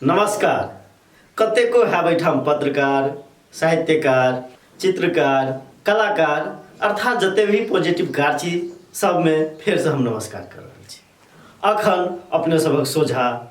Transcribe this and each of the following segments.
नमस्कार। कतेको हैबैठाम पत्रकार, साहित्यकार, चित्रकार, कलाकार अर्थात जते भी पॉजिटिव गार्ची सब में फिर से हम नमस्कार कर रहल छी। अखन अपने सबक सोझा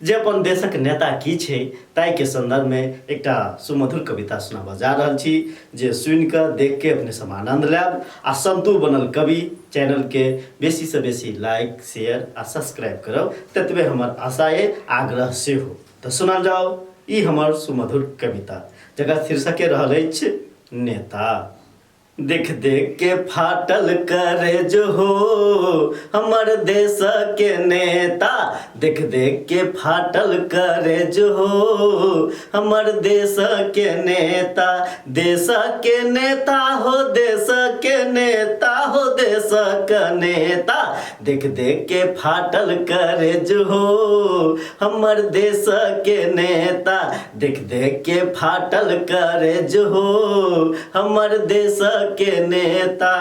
जे अपन देशक नेता की छै ताई के संदर्भ में एकटा सुमधुर कविता सुनाबा जा रहल छी, जे सुन के देख के अपने सब आनंद लेब। आ संतु बनल कवि चैनल के बेसी से बेसी लाइक, शेयर आ सब्सक्राइब करब, ततबे हमर आशा है, आग्रह से हो। तो सुना जाओ ई हमर सुमधुर कविता, जकर शीर्षक रहल अछि नेता। देख देख के फाटल करेज हो हमर देश के नेता, देख देख के फाटल करेज हो हमर देश के नेता। देश के नेता हो, देश के नेता हो, देश का नेता। देख देख के फाटल करेज हो हमर देश के नेता, देख देख के फाटल करेज हो हमर देश के नेता।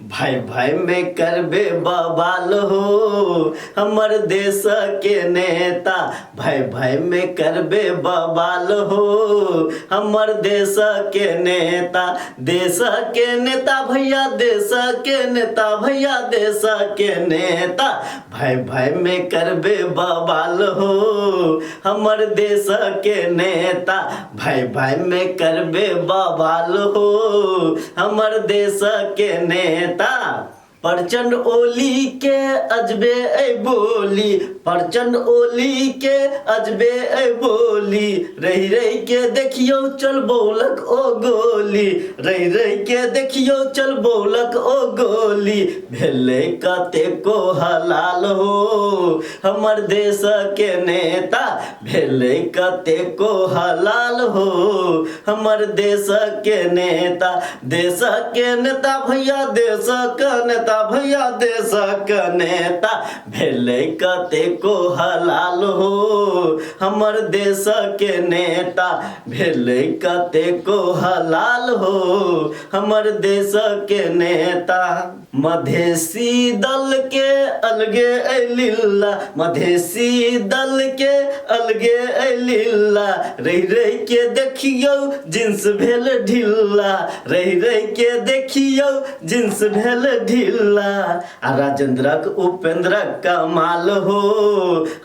भाई भाई में करबे बवाल हो हमर देश के नेता, भाई भाई में करबे बवाल हो हमर देश के नेता। देश के नेता भैया, देश के नेता भैया, देश के नेता। भाई भाई में करबे बवाल हो हमर देश के नेता, भाई भाई में करबे बवाल हो हमर देश के नेता। प्रचंड ओली के अजबे ऐ बोली, प्रचंड ओली के अजबे ऐ बोली। रही रही के देखियो चल बोलक ओ गोली, रही रही के देखियो चल बोलक ओ गोली। भेले कते को हलाल हो हमर देश के नेता, भेले कते को हलाल हो हमर देश के नेता। देश के नेता भैया, देश का नेता भैया, देश का नेता। भेले कते को हलाल हो हमर देश के नेता, भेले कते को हलाल हो हमर देश के नेता। मधेसी दल के अलगे ऐलिल्ला, मधेसी दल के अलगे ऐलिल्ला। रही रही के देखियो जिन्स भेल ढिल्ला, रही रही के देखियो जिन्स भेल ढिल्ला। आ राजेंद्रक उपेंद्रक कमाल हो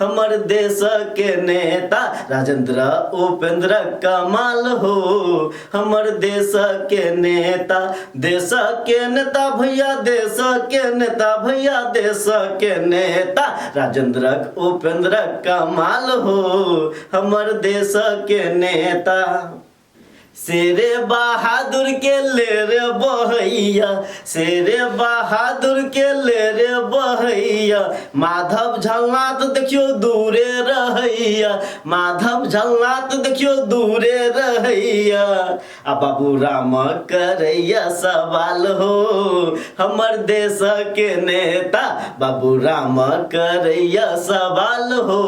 हमर देश के नेता, राजेंद्र उपेंद्रक कमाल हो हमर देश के नेता। देश के नेता भैया, देश के नेता भैया, देश के नेता। राजेंद्रक उपेंद्रक कमाल हो हमर देश के नेता। शेरे बहादुर के ले रे बहैया, शेरे बहादुर के ले रे बहैया। माधव झलनाथ देखियो दूरे रहैया, माधव झलनाथ देखियो दूरे रहैया। आ बाबू राम करैया सवाल हो हमर देश के नेता, बाबू राम करैया सवाल हो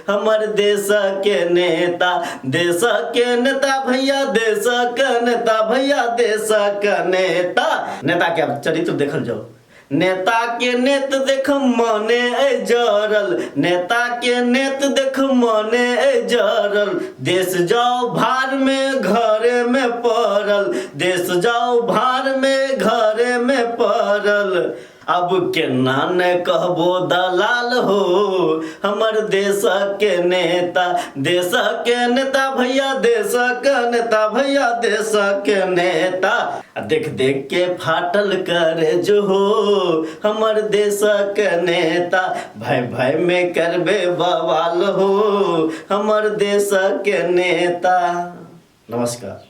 हमर देश के नेता। देश के नेता भैया, देश का नेता भैया, देश का नेता। नेता के अब चरित्र देखल जाओ। नेता के नेत देख मने ऐ जरल, नेता के नेत देख मने ऐ जरल। देश जाओ भार में घरे में पड़ल, देश जाओ भार में घरे में पड़ल। अब केना ने कहबो दलाल हो हमर देश के नेता, देश के नेता भैया, देश का नेता भैया, देश के नेता। देख देख के फाटल करेज हो हमर देश के नेता, भाई भाई में करबे बवाल हो हमर देश के नेता। नमस्कार।